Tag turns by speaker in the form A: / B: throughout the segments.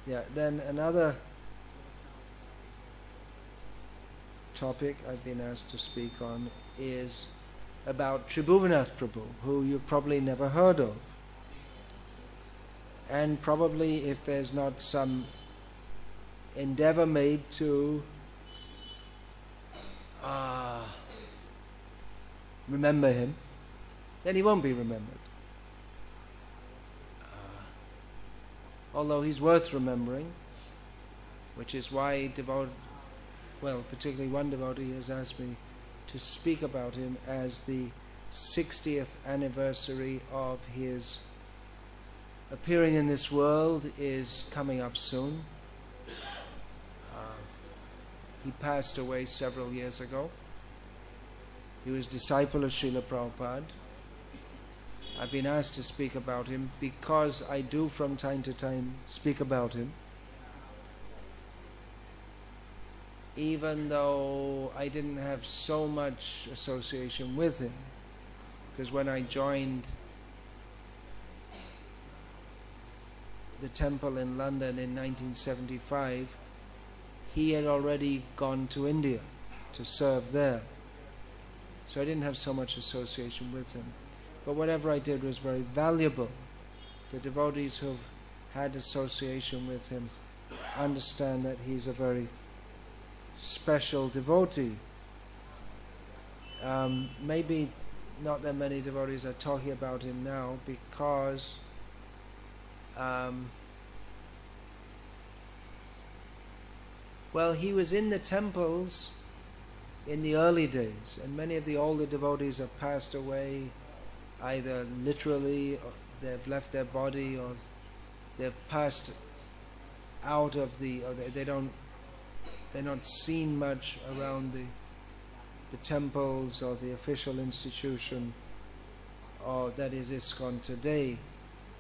A: Yeah, then another topic I've been asked to speak on is about Tribhuvanath Prabhu, who you've probably never heard of. And probably if there's not some endeavor made to remember him, then he won't be remembered. Although he's worth remembering, which is why particularly one devotee has asked me to speak about him as the 60th anniversary of his appearing in this world is coming up soon. He passed away several years ago. He was a disciple of Srila Prabhupada. I've been asked to speak about him because I do from time to time speak about him, even though I didn't have so much association with him, because when I joined the temple in London in 1975, he had already gone to India to serve there, so I didn't have so much association with him. But whatever I did was very valuable. The devotees who've had association with him understand that he's a very special devotee. Maybe not that many devotees are talking about him now because he was in the temples in the early days, and many of the older devotees have passed away, either literally, or they've left their body, or they've passed out of they're not seen much around the temples or the official institution, or that is ISKCON today.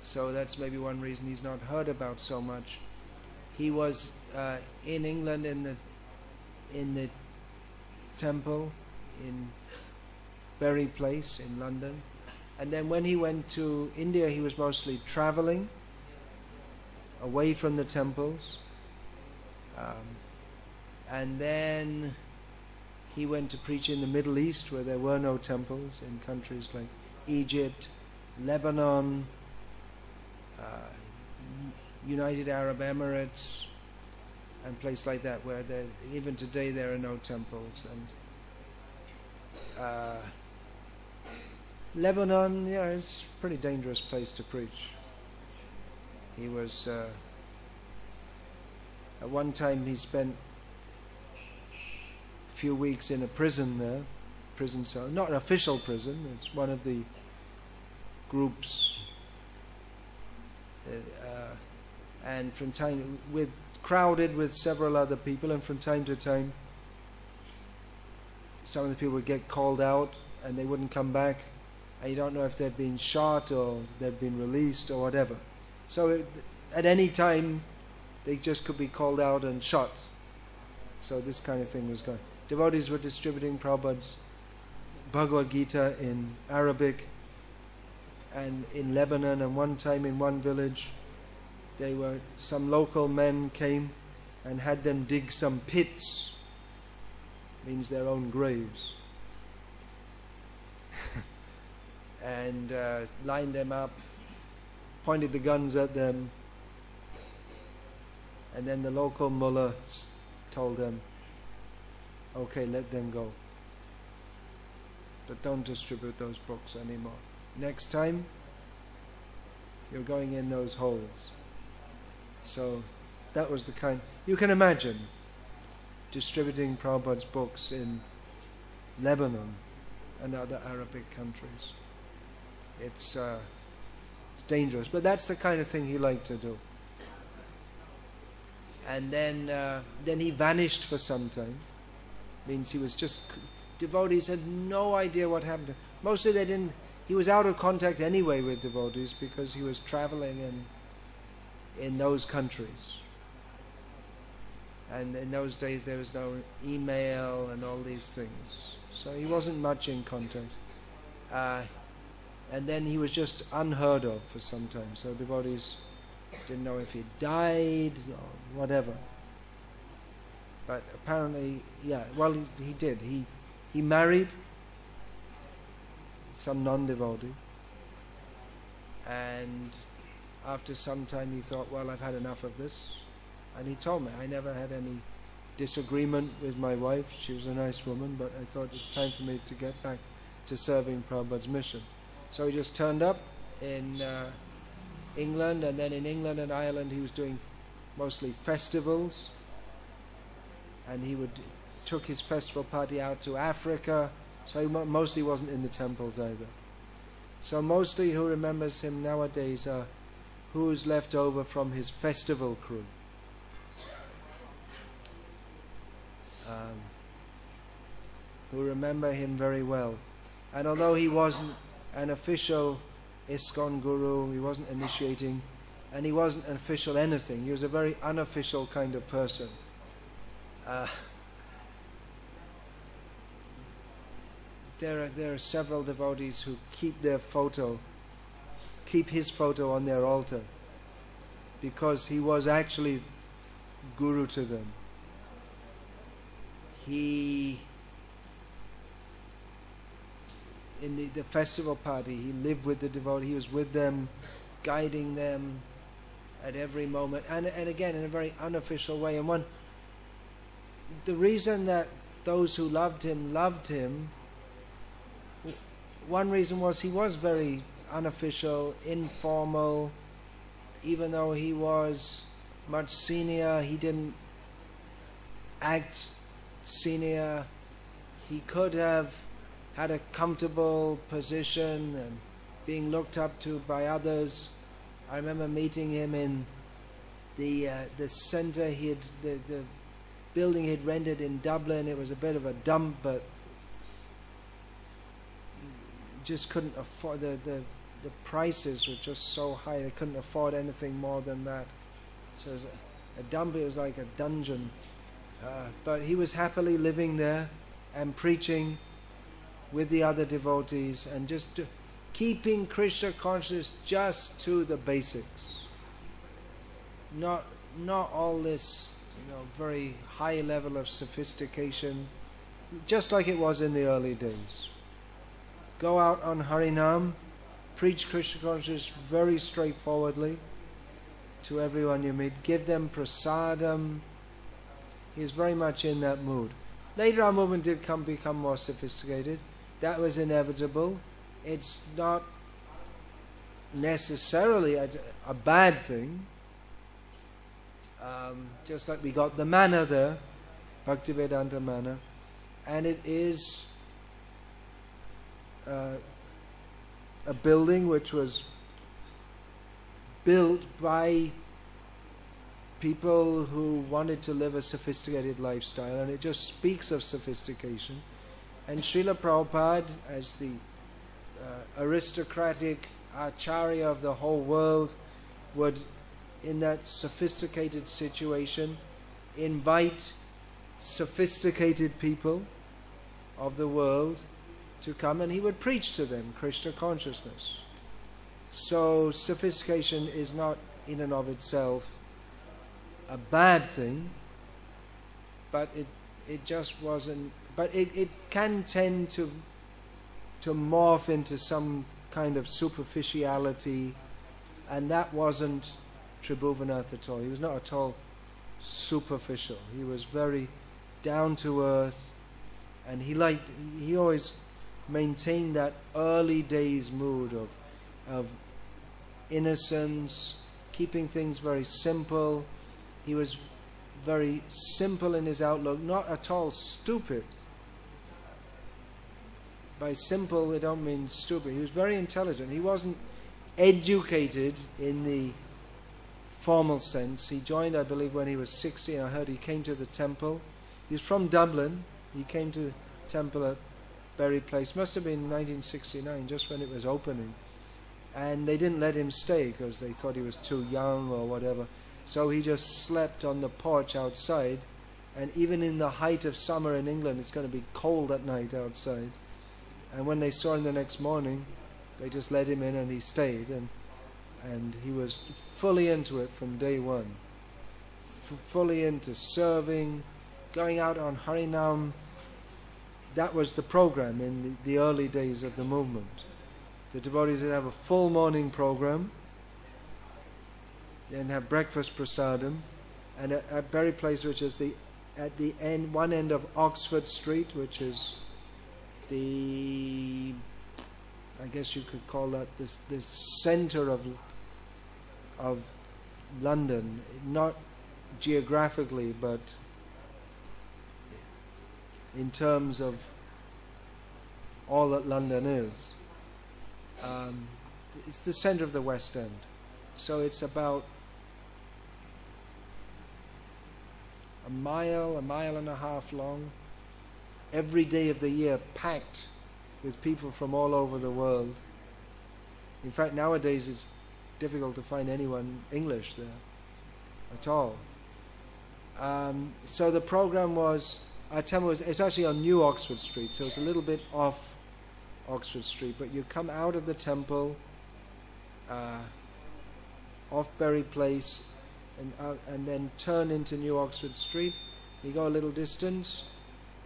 A: So that's maybe one reason he's not heard about so much. He was in England in the temple in Bury Place in London. And then when he went to India, he was mostly traveling away from the temples. And then he went to preach in the Middle East, where there were no temples, in countries like Egypt, Lebanon, United Arab Emirates, and places like that, where even today there are no temples. And Lebanon, it's a pretty dangerous place to preach. He was, at one time he spent a few weeks in a prison there, prison cell, not an official prison, it's one of the groups, and from time, crowded with several other people, and from time to time some of the people would get called out and they wouldn't come back, and you don't know if they'd been shot or they'd been released or whatever. So at any time they just could be called out and shot. So this kind of thing was going. Devotees were distributing Prabhupada's Bhagavad Gita in Arabic and in Lebanon, and one time in one village some local men came and had them dig some pits, means their own graves, and lined them up, pointed the guns at them, and then the local mullah told them, okay, let them go, but don't distribute those books anymore. Next time you're going in those holes. So that was the kind, you can imagine distributing Prabhupada's books in Lebanon and other Arabic countries. It's dangerous, but that's the kind of thing he liked to do. And then he vanished for some time. Means he was just, devotees had no idea what happened to him. Mostly he was out of contact anyway with devotees because he was traveling in those countries. And in those days there was no email and all these things. So he wasn't much in contact. And then he was just unheard of for some time. So devotees didn't know if he died or whatever. But apparently, yeah, well, he did. He married some non-devotee. And after some time he thought, well, I've had enough of this. And he told me, I never had any disagreement with my wife. She was a nice woman, but I thought it's time for me to get back to serving Prabhupada's mission. So he just turned up in England, and then in England and Ireland he was doing mostly festivals. And he took his festival party out to Africa, so he mostly wasn't in the temples either. So mostly who remembers him nowadays are who's left over from his festival crew. Who remember him very well. And although he wasn't an official ISKCON guru, he wasn't initiating, and he wasn't an official anything, he was a very unofficial kind of person. There are several devotees who keep his photo on their altar, because he was actually guru to them. In the festival party, he lived with the devotee, he was with them, guiding them at every moment, and again in a very unofficial way. And the reason that those who loved him, one reason was he was very unofficial, informal. Even though he was much senior, he didn't act senior. He could have had a comfortable position and being looked up to by others. I remember meeting him in the centre. The building he'd rented in Dublin. It was a bit of a dump, but just couldn't afford the prices were just so high. They couldn't afford anything more than that. So it was a dump. It was like a dungeon. But he was happily living there and preaching with the other devotees and just keeping Krishna consciousness just to the basics. Not all this, very high level of sophistication, just like it was in the early days. Go out on Harinam, preach Krishna consciousness very straightforwardly to everyone you meet. Give them prasadam. He is very much in that mood. Later our movement did become more sophisticated. That was inevitable. It's not necessarily a bad thing. Just like we got the manna there, Bhaktivedanta manna, and it is a building which was built by people who wanted to live a sophisticated lifestyle, and it just speaks of sophistication. And Srila Prabhupada, as the aristocratic acharya of the whole world, would, in that sophisticated situation, invite sophisticated people of the world to come, and he would preach to them Krishna consciousness. So sophistication is not in and of itself a bad thing, but it just wasn't. But it can tend to morph into some kind of superficiality, and that wasn't Tribhuvanath at all. He was not at all superficial. He was very down to earth, and he always maintained that early days mood of innocence, keeping things very simple. He was very simple in his outlook, not at all stupid. By simple, we don't mean stupid. He was very intelligent. He wasn't educated in the formal sense. He joined, I believe, when he was 16. I heard he came to the temple. He was from Dublin. He came to the temple at Berry Place. Must have been 1969, just when it was opening. And they didn't let him stay because they thought he was too young or whatever. So he just slept on the porch outside And even in the height of summer in England, it's going to be cold at night outside. And when they saw him the next morning, they just let him in and he stayed. And he was fully into it from day one. Fully into serving, going out on Harinam. That was the program in the early days of the movement. The devotees would have a full morning program, then have breakfast prasadam, and a very place which is at the end, one end of Oxford Street, which is I guess you could call that this center of London, not geographically, but in terms of all that London is. It's the center of the West End. So it's about a mile and a half long, every day of the year packed with people from all over the world. In fact, nowadays it's difficult to find anyone English there at all. So the program was, our temple it's actually on New Oxford Street, so it's a little bit off Oxford Street, but you come out of the temple, off Berry Place, and then turn into New Oxford Street. You go a little distance,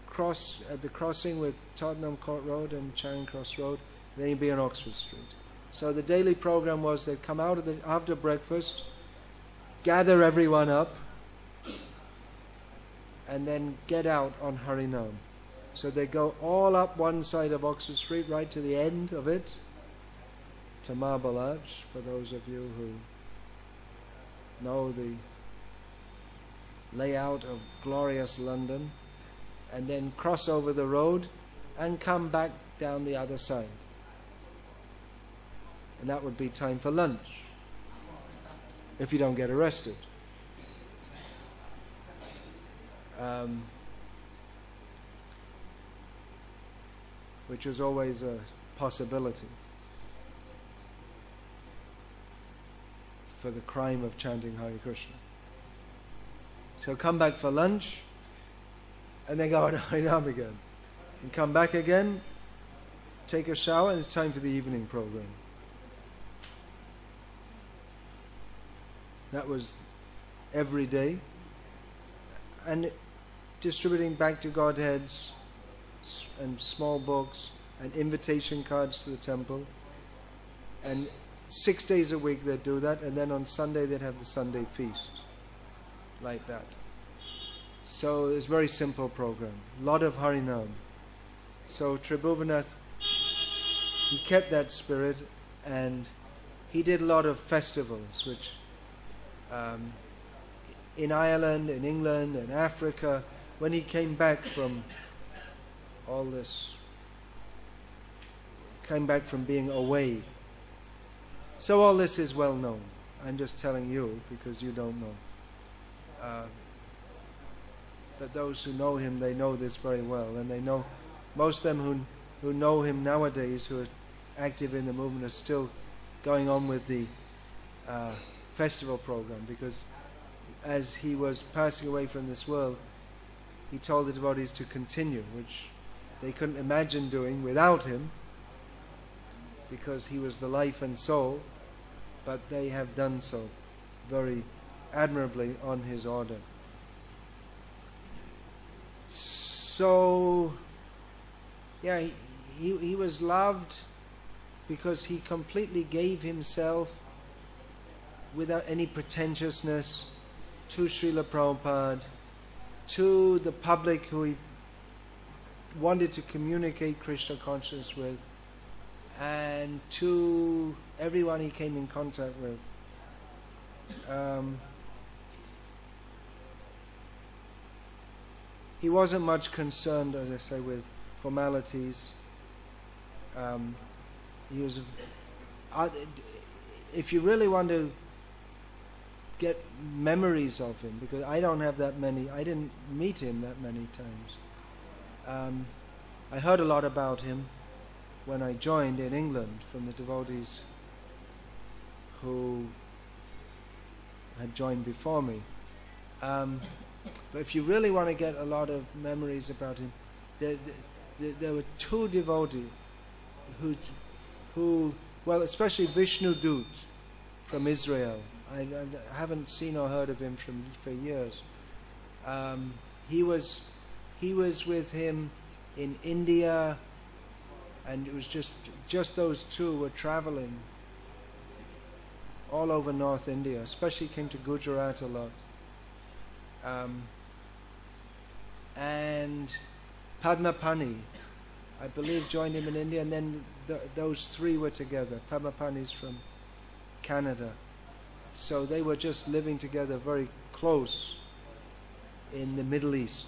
A: cross at the crossing with Tottenham Court Road and Charing Cross Road, then you'll be on Oxford Street. So the daily program was they'd come out after breakfast, gather everyone up, and then get out on Harinam. So they go all up one side of Oxford Street, right to the end of it, to Marble Arch, for those of you who know the layout of glorious London, and then cross over the road and come back down the other side. And that would be time for lunch, if you don't get arrested. Which was always a possibility for the crime of chanting Hare Krishna. So come back for lunch, and then go on Harinam again. And come back again, take a shower, and it's time for the evening program. That was every day. And distributing back to Godheads and small books and invitation cards to the temple. And 6 days a week they'd do that, and then on Sunday they'd have the Sunday feast. Like that. So it's a very simple program. A lot of Harinam. So Tribhuvanath, he kept that spirit, and he did a lot of festivals, which in Ireland, in England, in Africa, when he came back from all this, came back from being away. So all this is well known. I'm just telling you because you don't know. But those who know him, they know this very well, and they know, most of them who know him nowadays, who are active in the movement, are still going on with the festival program, because as he was passing away from this world, he told the devotees to continue, which they couldn't imagine doing without him, because he was the life and soul, but they have done so very admirably on his order. So, yeah, he was loved because he completely gave himself without any pretentiousness to Srila Prabhupada, to the public who he wanted to communicate Krishna consciousness with, and to everyone he came in contact with. He wasn't much concerned, as I say, with formalities. He was. If you really want to get memories of him, because I don't have that many, I didn't meet him that many times. I heard a lot about him when I joined in England from the devotees who had joined before me. But if you really want to get a lot of memories about him, there were two devotees who, well, especially Vishnu Dut from Israel. I haven't seen or heard of him for years. He was with him in India, and it was just those two were traveling all over North India, especially came to Gujarat a lot. And Padmapani, I believe, joined him in India, and then those three were together. Padmapani's from Canada. So they were just living together very close in the Middle East.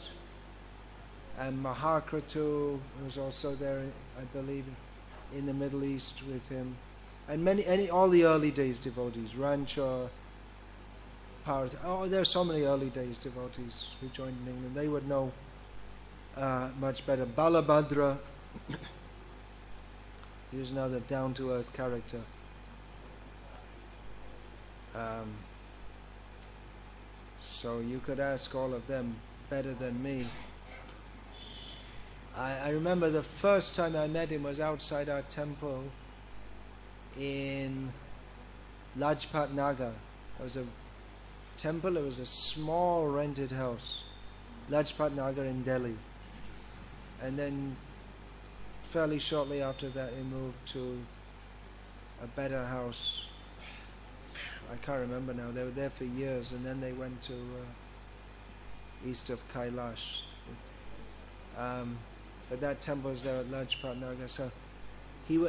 A: And Mahakratu was also there, I believe, in the Middle East with him. And all the early days devotees, Rancha, Parth. Oh, there are so many early days devotees who joined in England. They would know much better. Balabhadra, he was another down-to-earth character. So you could ask all of them better than me. I remember the first time I met him was outside our temple in Lajpat Nagar. There was a temple, it was a small rented house, Lajpat Nagar in Delhi. And then fairly shortly after that he moved to a better house. I can't remember now. They were there for years, and then they went to east of Kailash. But that temple was there at Lajpat Nagar. So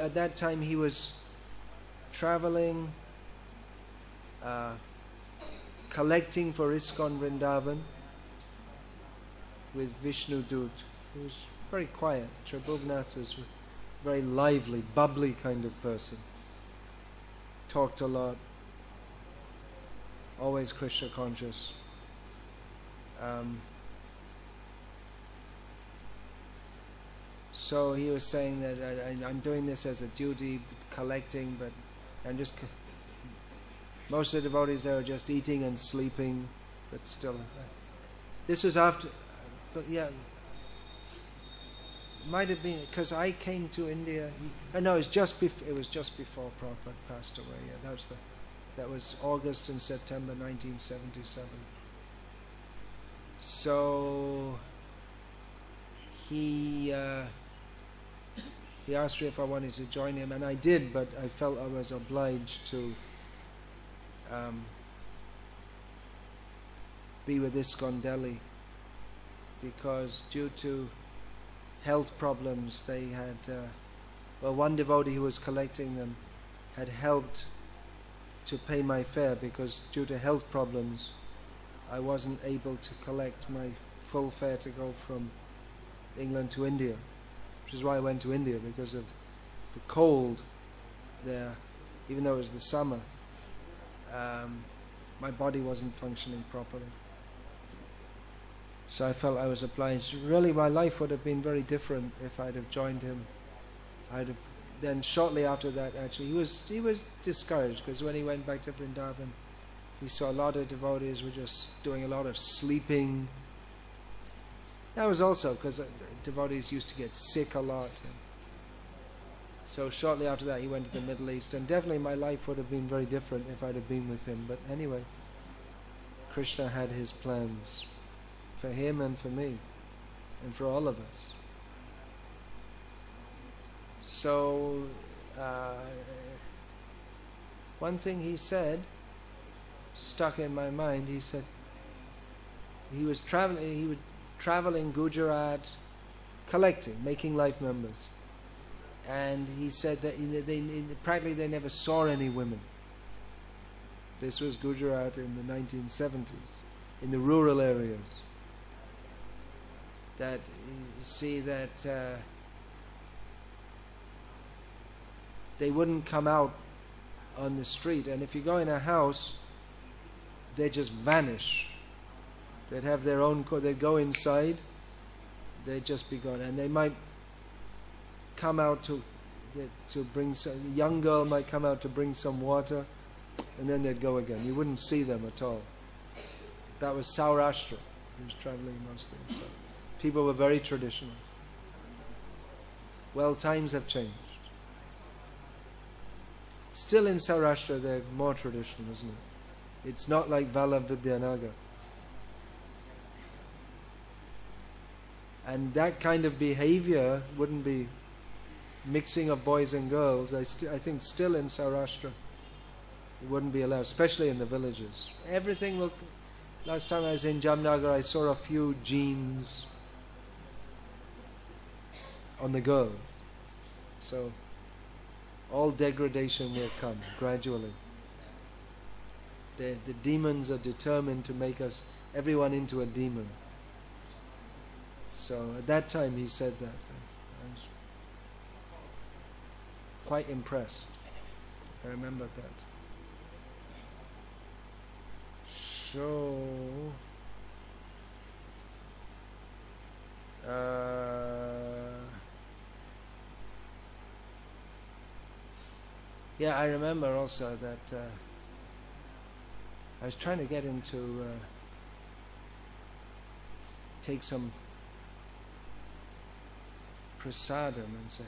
A: at that time he was traveling, collecting for ISKCON Vrindavan with Vishnu Dut, who was very quiet. Tribhuvanath was a very lively, bubbly kind of person. Talked a lot. Always Krishna conscious. So he was saying that I'm doing this as a duty, collecting, but most of the devotees there are just eating and sleeping, but still. This was after, but yeah, might have been because I came to India. No, it was just before Prabhupada passed away. Yeah, that was August and September 1977. So he asked me if I wanted to join him, and I did, but I felt I was obliged to be with ISKCON Delhi, because due to health problems they had, one devotee who was collecting them had helped to pay my fare, because due to health problems I wasn't able to collect my full fare to go from England to India, which is why I went to India, because of the cold there. Even though it was the summer, my body wasn't functioning properly. So I felt I was obliged. Really, my life would have been very different if I'd have joined him. Then shortly after that, actually, he was discouraged, because when he went back to Vrindavan, he saw a lot of devotees were just doing a lot of sleeping. That was also because devotees used to get sick a lot. So shortly after that he went to the Middle East, and definitely my life would have been very different if I'd have been with him. But anyway, Krishna had his plans for him and for me and for all of us. So one thing he said stuck in my mind. He said he was traveling Gujarat, collecting, making life members, and he said that practically they never saw any women. This was Gujarat in the 1970s, in the rural areas. That you see that they wouldn't come out on the street, and if you go in a house, they just vanish. They'd have their own, they'd go inside, they'd just be gone. And they might come out to bring some, a young girl might come out to bring some water, and then they'd go again. You wouldn't see them at all. That was Saurashtra, He was traveling mostly. So people were very traditional. Well, times have changed. Still in Saurashtra they're more traditional, isn't it? It's not like Vallabh-Vidyanagar. And that kind of behavior wouldn't be mixing of boys and girls. I think still in Saurashtra it wouldn't be allowed, especially in the villages. Everything will... Last time I was in Jamnagar, I saw a few jeans on the girls. So all degradation will come gradually. The demons are determined to make us, everyone into a demon. So at that time he said that. I was quite impressed. I remember that. So yeah, I remember also that I was trying to get him to take some prasadam and say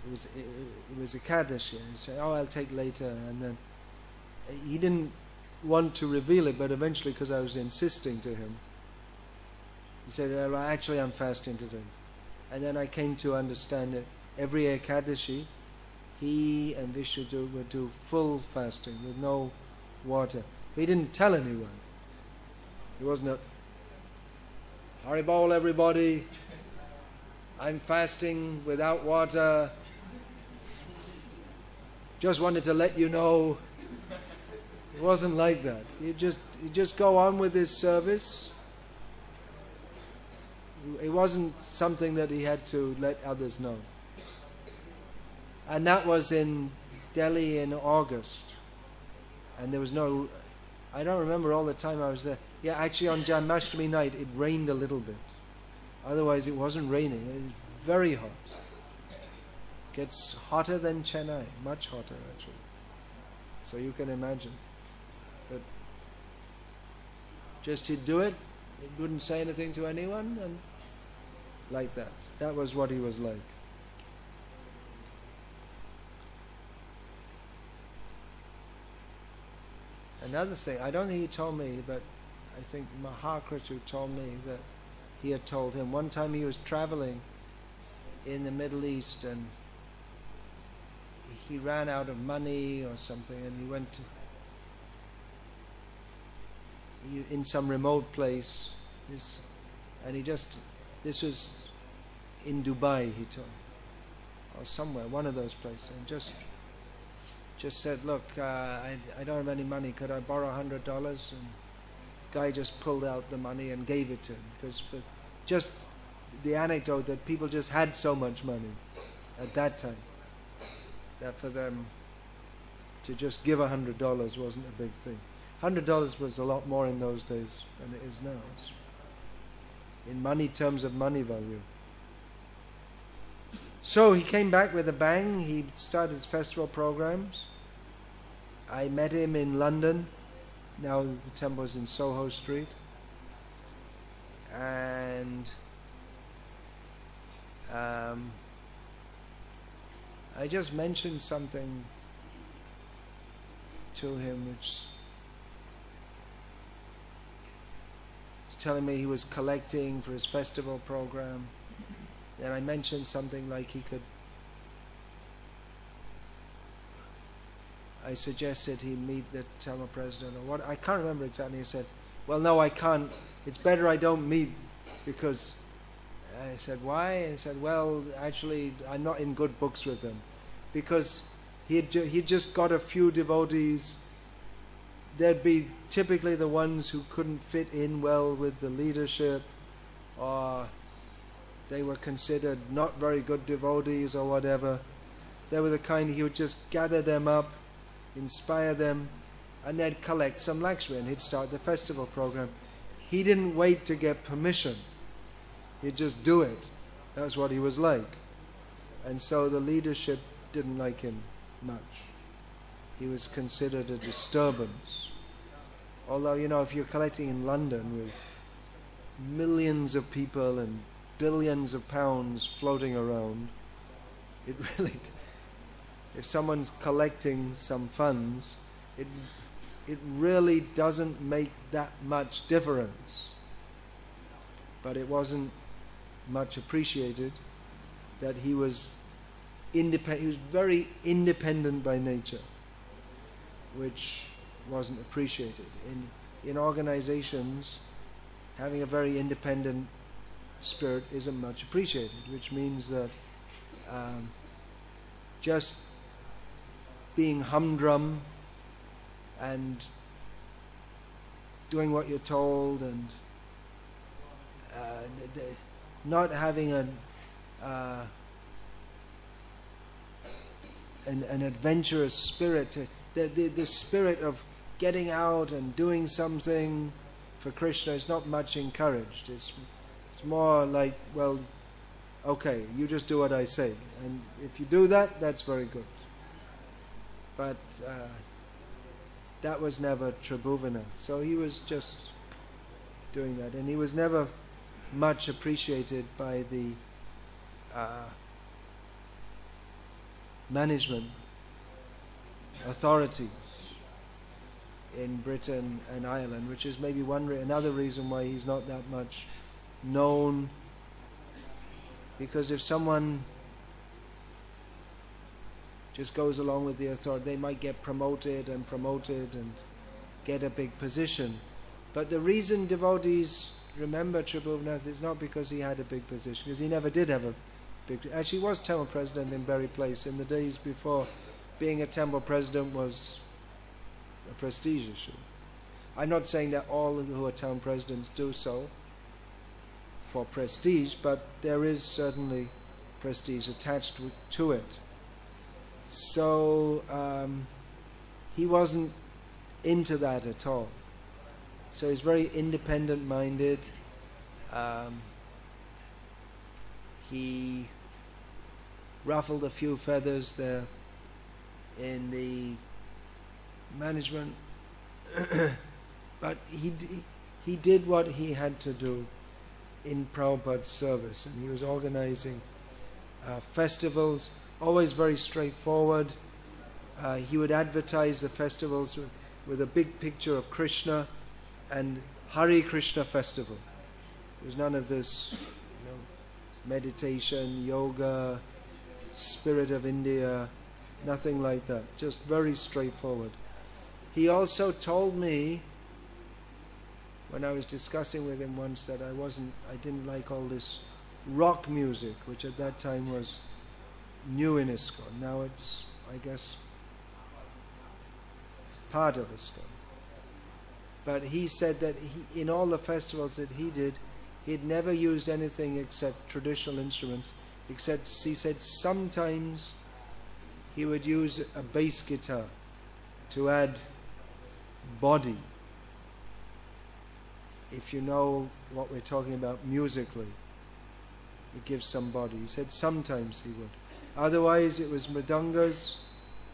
A: it was Ekadashi. He said, "Oh, I'll take later," and then he didn't want to reveal it, but eventually, because I was insisting to him, he said, "Well, actually, I'm fasting today." And then I came to understand that every Ekadashi, he and Vishnu would do full fasting with no water. But he didn't tell anyone. It wasn't a Haribol, everybody, I'm fasting without water. Just wanted to let you know. It wasn't like that. You just go on with his service. It wasn't something that he had to let others know. And that was in Delhi in August. And there was no... I don't remember all the time I was there. Yeah, actually on Janmashtami night it rained a little bit. Otherwise it wasn't raining. It was very hot. Gets hotter than Chennai. Much hotter actually. So you can imagine. But just he'd do it. He wouldn't say anything to anyone, and like that. That was what he was like. Another thing, I don't think he told me, but I think Mahakratu told me that he had told him one time he was traveling in the Middle East and he ran out of money or something, and he went to in some remote place, and this was in Dubai, he told, or somewhere, one of those places, and just said, "Look, I don't have any money. Could I borrow $100?" And guy just pulled out the money and gave it to him, because for just the anecdote that people just had so much money at that time that for them to just give $100 wasn't a big thing. $100 was a lot more in those days than it is now. It's in money terms of money value. So he came back with a bang. He started his festival programs. I met him in London. Now the temple is in Soho Street. And I just mentioned something to him which was telling me he was collecting for his festival program. Then I mentioned something like I suggested he meet the Tamil president or what, I can't remember exactly. He said, "Well, no, I can't. It's better I don't meet," because I said, "Why?" And he said, "Well, actually, I'm not in good books with them," because he'd just got a few devotees. There'd be typically the ones who couldn't fit in well with the leadership, or they were considered not very good devotees or whatever. They were the kind he would just gather them up, inspire them, and they'd collect some Lakshmi and he'd start the festival program. He didn't wait to get permission. He'd just do it. That's what he was like. And so the leadership didn't like him much. He was considered a disturbance. Although, if you're collecting in London with millions of people and billions of pounds floating around. It really, if someone's collecting some funds, it really doesn't make that much difference. But it wasn't much appreciated that he was independent. He was very independent by nature, which wasn't appreciated. In organizations, having a very independent spirit isn't much appreciated, which means that just being humdrum and doing what you're told and not having an adventurous spirit, the spirit of getting out and doing something for Krishna is not much encouraged. It's more like, well, okay, you just do what I say, and if you do that, that's very good. But that was never Tribhuvanath. So he was just doing that, and he was never much appreciated by the management authorities in Britain and Ireland, which is maybe another reason why he's not that much known. Because if someone just goes along with the authority, they might get promoted and get a big position. But the reason devotees remember Tribhuvanath is not because he had a big position, because he never did have a big... Actually, he was temple president in Berry Place in the days before being a temple president was a prestige issue. I'm not saying that all who are town presidents do so for prestige, but there is certainly prestige attached to it. So he wasn't into that at all. So he's very independent-minded. He ruffled a few feathers there in the management, but he did what he had to do in Prabhupada's service, and he was organizing festivals, always very straightforward. He would advertise the festivals with a big picture of Krishna and Hare Krishna festival. There was none of this, meditation, yoga, spirit of India, nothing like that. Just very straightforward. He also told me, when I was discussing with him once, that I didn't like all this rock music, which at that time was new in ISKCON. Now it's, I guess, part of ISKCON. But he said that in all the festivals that he did, he'd never used anything except traditional instruments, except, he said, sometimes he would use a bass guitar to add body. If you know what we're talking about musically, it gives some body. He said sometimes he would. Otherwise it was mridangas,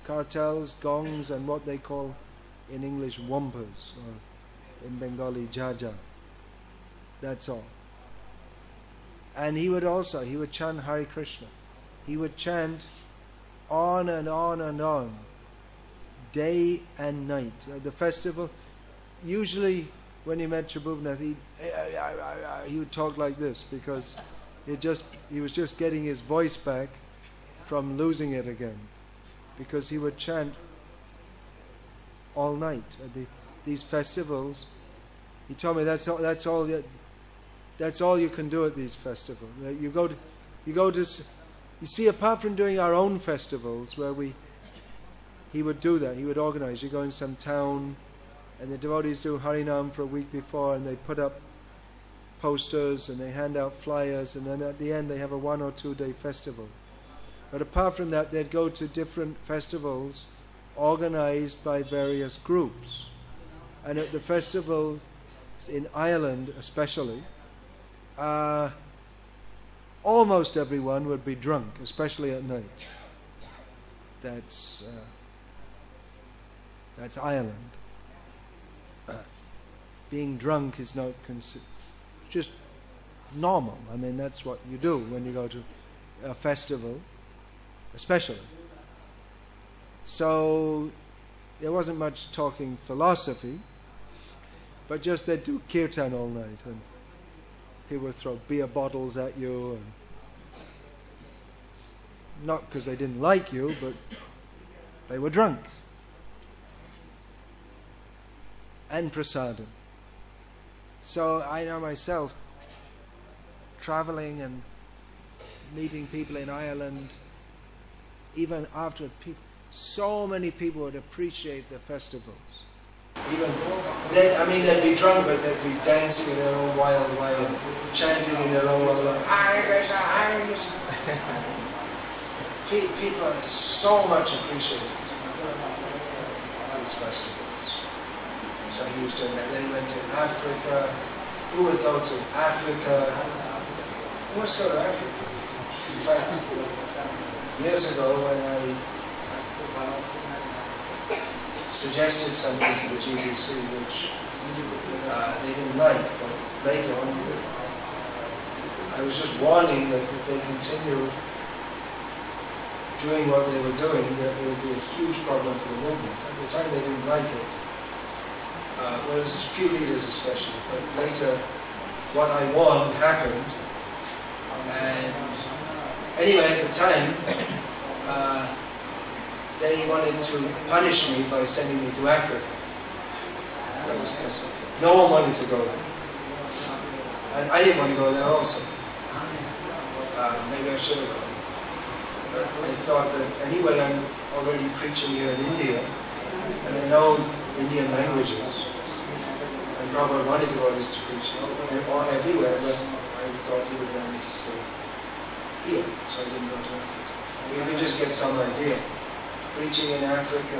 A: kartals, gongs, and what they call in English wampas, or in Bengali jaja. That's all. And he would chant Hare Krishna. He would chant on and on and on, day and night. The festival, usually when he met Tribhuvanath, he would talk like this, because he was just getting his voice back from losing it again, because he would chant all night at these festivals. He told me that's all you can do at these festivals. You see, apart from doing our own festivals where he would do that, he would organize. You go in some town, and the devotees do Harinam for a week before, and they put up posters and they hand out flyers, and then at the end they have a 1 or 2 day festival. But apart from that, they'd go to different festivals organized by various groups. And at the festival in Ireland especially, almost everyone would be drunk, especially at night. That's Ireland. Being drunk is not just normal. I mean, that's what you do when you go to a festival, especially. So there wasn't much talking philosophy, but just they'd do kirtan all night, and people would throw beer bottles at you, and not because they didn't like you, but they were drunk. And prasadam. So I know myself, traveling and meeting people in Ireland, even after so many people would appreciate the festivals. Even they'd be drunk, but they'd be dancing in their own wild way, chanting in their own wild way. People so much appreciated these festivals. So he was doing that. Then he went to Africa. Who would go to Africa? Who wants to go to Africa? In fact, years ago when I suggested something to the GBC which they didn't like, but later on I was just warning that if they continued doing what they were doing, that it would be a huge problem for the movement. At the time they didn't like it. Well, there was a few leaders especially, but later what I warned happened. And anyway, at the time, they wanted to punish me by sending me to Africa. That was because no one wanted to go there. And I didn't want to go there also. Maybe I should have gone. But I thought that anyway, I'm already preaching here in India, and I know Indian languages. And Prabhupada wanted to always to preach everywhere, but I thought he would want me to stay here, so I didn't go to Africa. We could just get some idea. Preaching in Africa,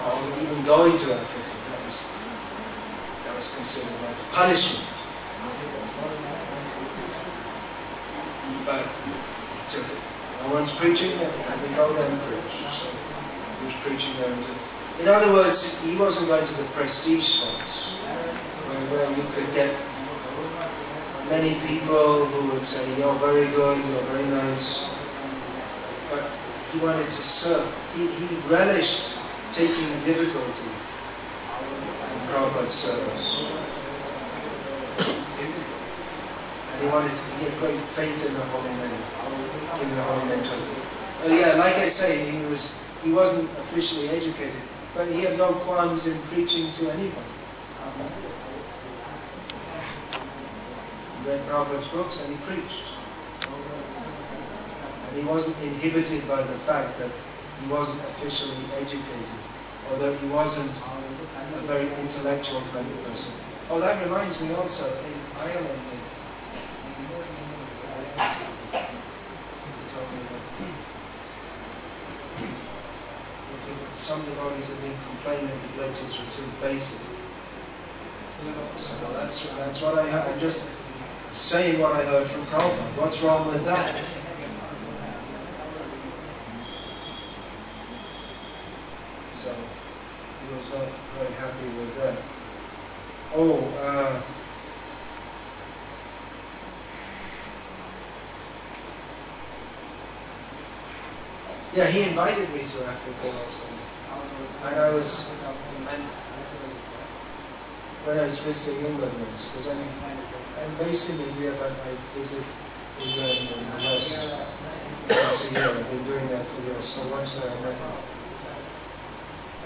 A: or even going to Africa, that was considered like punishment. But he took it. No one's preaching, and we go there and preach. So he was preaching there. In other words, he wasn't going to the prestige spots, where you could get many people who would say, you're very good, you're very nice. But he wanted to serve. He relished taking difficulty in Prabhupada's service. And he had great faith in the holy name, in the holy name. Oh yeah, like I say, he wasn't officially educated, but he had no qualms in preaching to anybody. He read Prabhupada's books and he preached. And he wasn't inhibited by the fact that he wasn't officially educated, although he wasn't a very intellectual kind of person. Oh, that reminds me also, in Ireland, some devotees have been complaining that his lectures were too basic. So that's what I heard. I'm just saying what I heard from Prabhupada. What's wrong with that? So he was not very happy with that. Yeah, he invited me to Africa also. And when I was visiting England once, because I'm basically here, but I visit England and the West once a year. I've been doing that for years. So once there I met him.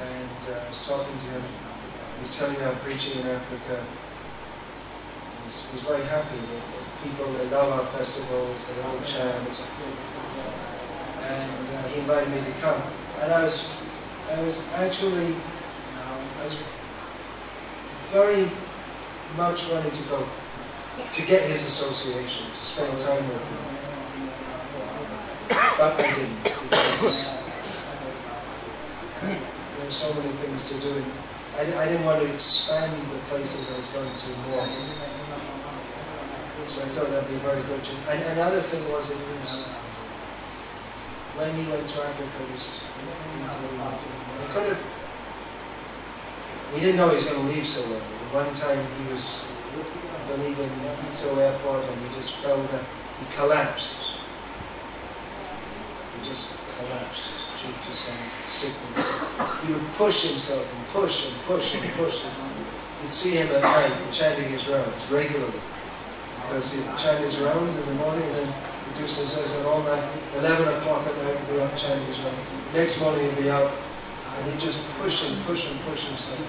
A: And I was talking to him. He was telling me I'm preaching in Africa. He was very happy that people, they love our festivals, they all chant. And he invited me to come. And I was very much wanting to go, to get his association, to spend time with him. But I didn't, because there were so many things to do. I didn't want to expand the places I was going to more. So I thought that would be very good. And another thing was, when he went to Africa, we didn't know he was going to leave so well. One time he I believe in Heathrow Airport, and he just fell down. He collapsed. He just collapsed due to some sickness. He would push himself and push and push and push. You'd see him at night chanting his rounds regularly. Because he'd chant his rounds in the morning, and then he'd do some session all night. 11 o'clock at night, he'd be up chanting his rounds. Next morning he'd be out, and he'd just push and push and push himself.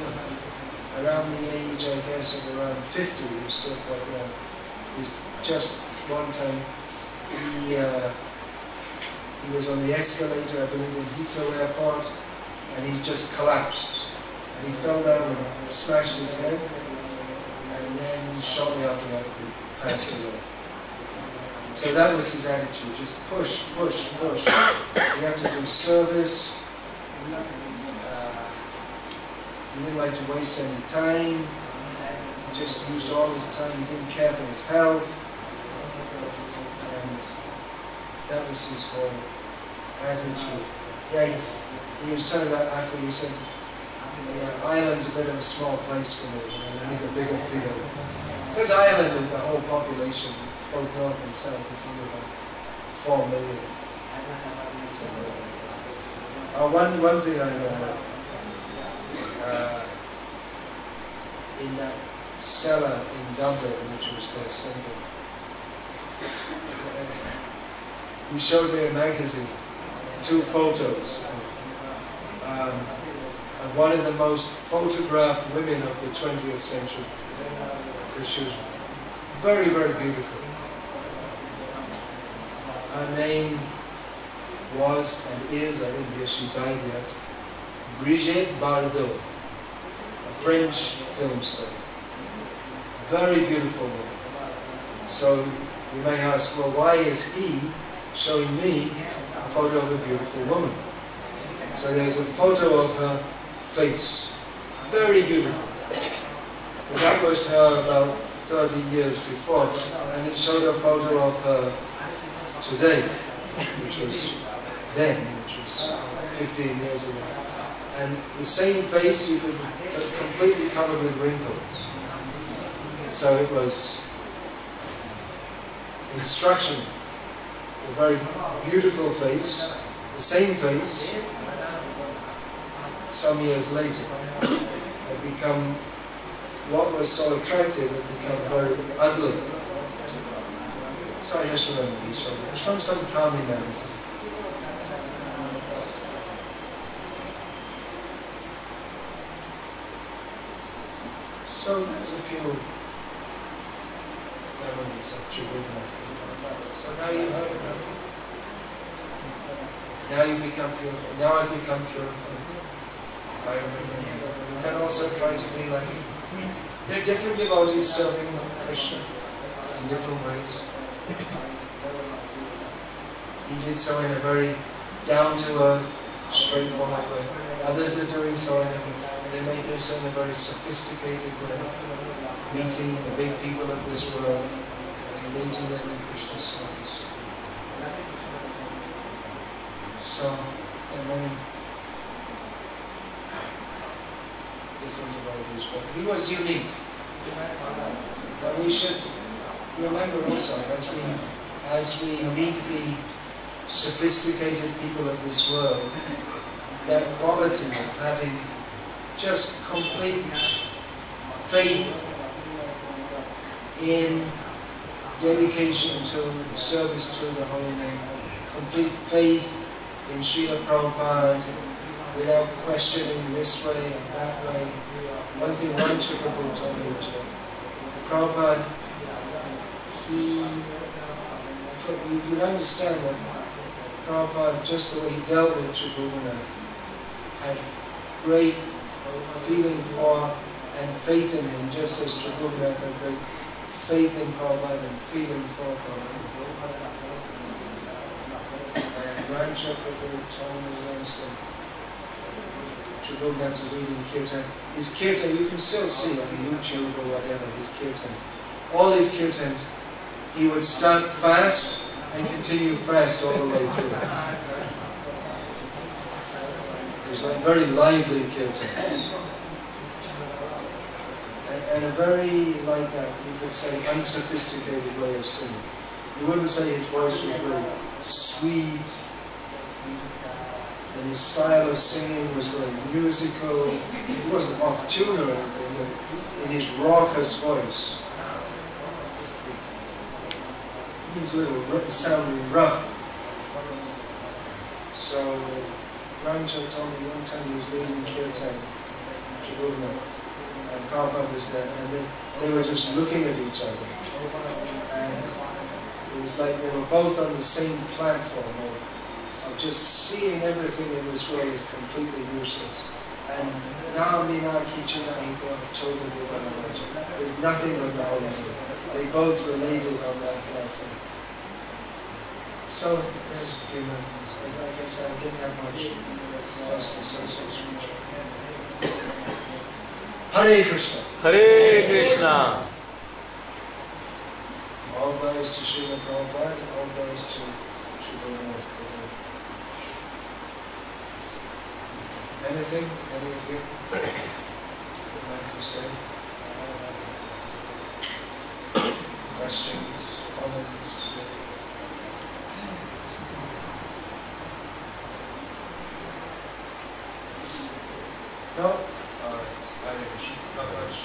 A: Around the age, I guess, of around 50, he was still quite young. He's just one time, he was on the escalator, I believe, in Heathrow Airport, and he just collapsed. And he fell down and smashed his head, and then shortly after that, he passed away. So that was his attitude, just push, push, push. You have to do service. He didn't like to waste any time. He just used all his time. He didn't care for his health. And that was his whole attitude. Yeah, he was telling about Africa. He said, Ireland's a bit of a small place for me. I need a bigger field. Because Ireland, with the whole population, both north and south, it's only about 4 million. So, one thing I know, in that cellar in Dublin, which was their centre, he showed me a magazine, 2 photos of one of the most photographed women of the 20th century. She was very, very beautiful. Her name was and is, I think yes, she died yet, Brigitte Bardot, a French film star. Very beautiful woman. So you may ask, well, why is he showing me a photo of a beautiful woman? So there's a photo of her face. Very beautiful. But that was her about 30 years before. And it showed a photo of her today, which was then, which was 15 years ago. And the same face, you could completely covered with wrinkles. So it was instruction. A very beautiful face, the same face, some years later, had become, what was so attractive had become very ugly. So I just remember these shows. It was from some Kami magazine. So there's a few memories of Tribhuvanatha. So now you've heard about it. Now you become purified. Now I become purified. I remember you. You can also try to be like him. There are different devotees serving Krishna in different ways. He did so in a very down-to-earth, straightforward way. Others are doing so in a, they may do so in a very sophisticated way, meeting the big people of this world, engaging them in Krishna's service. So, there are many different devotees, but he was unique. But we should remember also, as we meet the sophisticated people of this world, that quality of having just complete faith in dedication to service to the holy name, complete faith in Srila Prabhupada without questioning this way and that way. One thing one Chikabu told me was that Prabhupada, you understand that Prabhupada, just the way he dealt with Tribhuvanatha, had great feeling for and faith in him, just as Tribhuvanatha had great faith in Prabhupada and feeling for Prabhupada. And Rancha Prabhu told me once that Tribhuvanatha was reading Kirtan. His Kirtan, you can still see on YouTube or whatever, his Kirtan. All his Kirtans, he would start fast and continue fast all the way through. It was like very lively Kirtan. and a very, like that, you could say, unsophisticated way of singing. You wouldn't say his voice was very sweet, and his style of singing was very musical. He wasn't off tune or anything, but in his raucous voice, he's a little sounding rough. So Ramchandra told me one time he was leading kirtan, and Prabhupada was there, and they were just looking at each other, and it was like they were both on the same platform of just seeing everything in this world is completely useless. And there's nothing but the Holy Name. They both related on that platform. So there's a few memories. And like I said, I didn't have much personal association. Hare Krishna.
B: Hare Krishna.
A: All those to Srila Prabhupada, all those to Srila Nath Prabhupada. Anything, any of you would like to say? Questions, comments? No? Alright, Hare Krishna. Not much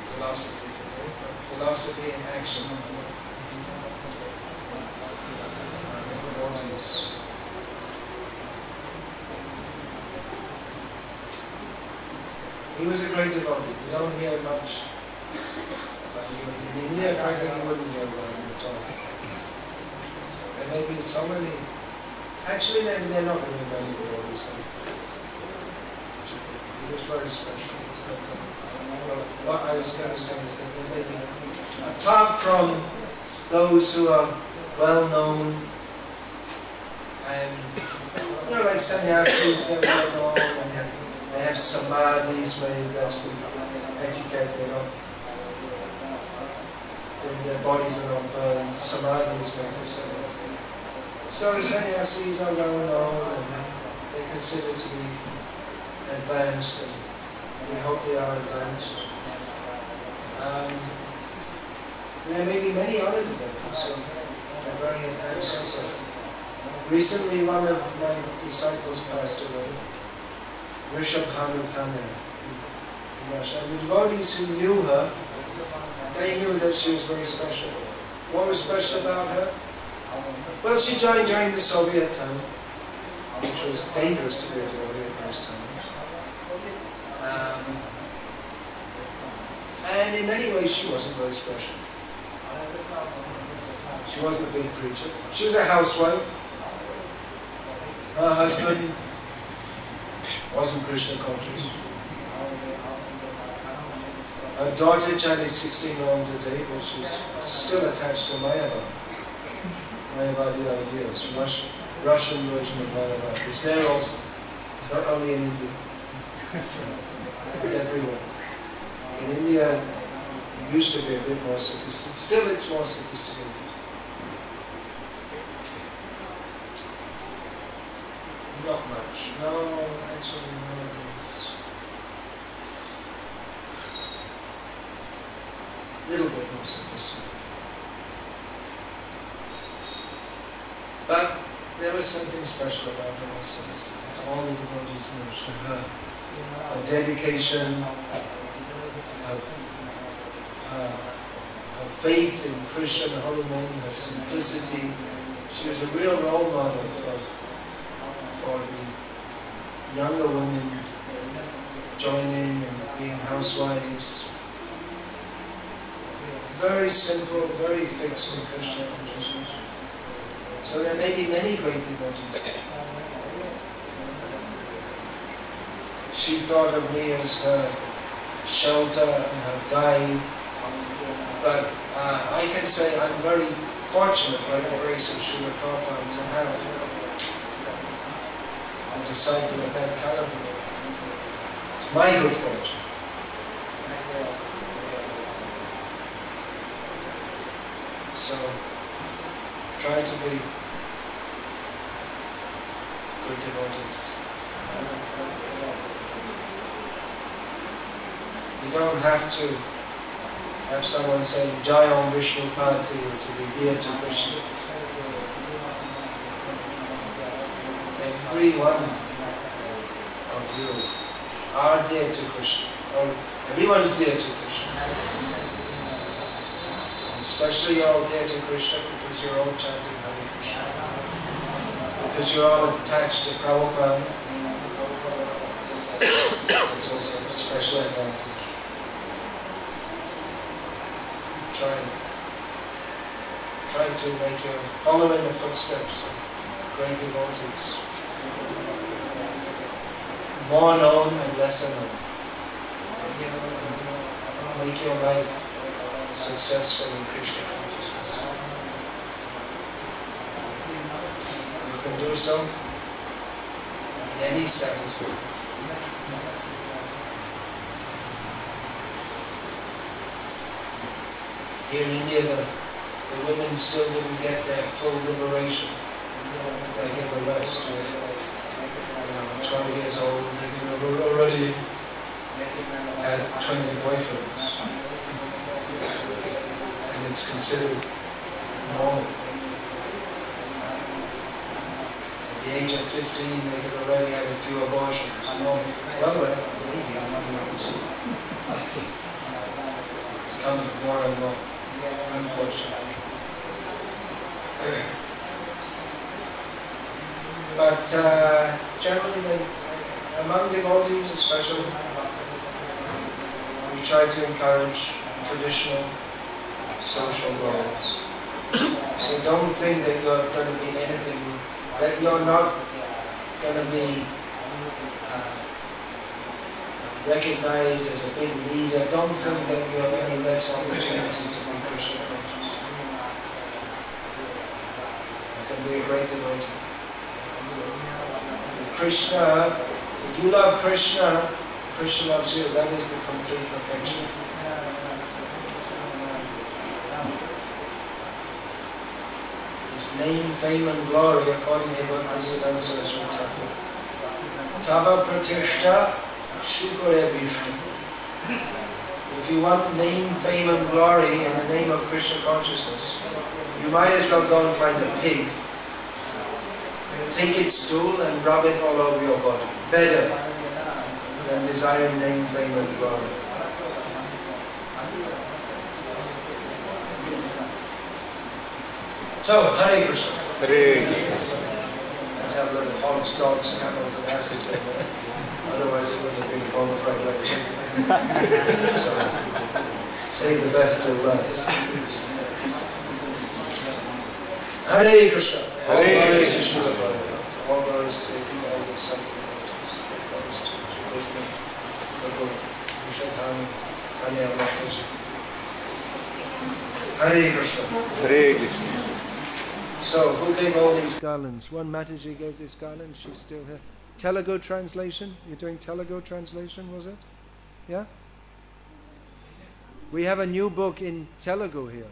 A: philosophy today, but philosophy in action. Devotees. He was a great devotee. You don't hear much about him. In India, practically you wouldn't hear about him at all. And maybe so many. Actually, they're not really many devotees. He was very special. What I was going to say is that maybe, apart from those who are well known and, you know, like sannyasis, they're well known. They have samadhis made, that's the etiquette, they don't, their bodies are not burned, samadhis make the samadhi. So sannyasis are well known and they're considered to be advanced, and we hope they are advanced. There may be many other devotees who are very advanced also. Recently one of my disciples passed away, Rishabhanu Tanya in Russia. And the devotees who knew her, they knew that she was very special. What was special about her? Well, she joined during the Soviet time, which was dangerous to be a devotee at those times. And in many ways she wasn't very special. She wasn't a big preacher. She was a housewife. Her husband wasn't Krishna conscious. Her daughter chanted 16 rounds a day, but she's still attached to Mayavadi. Mayavadi ideas, Russian version of Mayavadi. It's there also. It's not only in India. It's everywhere. In India, it used to be a bit more sophisticated. Still, it's more sophisticated. Not much. No, actually nowadays. Little bit more sophisticated. But there was something special about her also. It's all the devotees knew to her. Her dedication, her faith in Krishna, the Holy Name, her simplicity. She was a real role model for the younger women joining and being housewives. Very simple, very fixed in Krishna consciousness. So there may be many great devotees. She thought of me as her shelter and her guide, but I can say I'm very fortunate by the grace of Srila Prabhupada to have a disciple of that caliber. It's my good fortune. So try to be good devotees. You don't have to have someone saying Jai Om Vishnu Pati to be dear to Krishna. Every one of you are dear to Krishna. Everyone is dear to Krishna. Especially you're all dear to Krishna because you're all chanting Hare Krishna. Because you're all attached to Prabhupada. It's also a special advantage. Try to follow in the footsteps of great devotees. More known and lesser known. Make your life successful in Krishna consciousness. You can do so in any sense. Here in India, the women still didn't get their full liberation like in the West. 20 years old, they already had 20 boyfriends. And it's considered normal. At the age of 15, they could already have a few abortions. Well then, maybe, it's coming more and more, unfortunately. But generally, among devotees especially, we try to encourage traditional social roles. So don't think that you're going to be anything, that you're not going to be recognized as a big leader. Don't think that you have any less opportunity to be Krishna conscious. You can be a great devotee. If you love Krishna, Krishna loves you. That is the complete perfection. His name, fame and glory, according to what Bhaktisiddhanta Saraswati Thakur. Tava pratishta shukare vishnu. If you want name, fame and glory in the name of Krishna consciousness, you might as well go and find a pig. Take its stool and rub it all over your body. Better than desiring name, fame and glory. So, Hare Krishna.
B: Hare Krishna.
A: Let's have a little hogs, dogs, camels and asses in there. Otherwise it would have been bona fide lecture. So, save the best till last. Hare Krishna. All glories to Srila Prabhupada. All glories to all the sanctifications. All glories to Prabhu Vishadhani, Tanya Mataji. Hare Krishna.
B: Hare Krishna.
A: So, who gave all these garlands? One Mataji gave this garland, she's still here. Telugu translation? You're doing Telugu translation, was it? Yeah? We have a new book in Telugu here.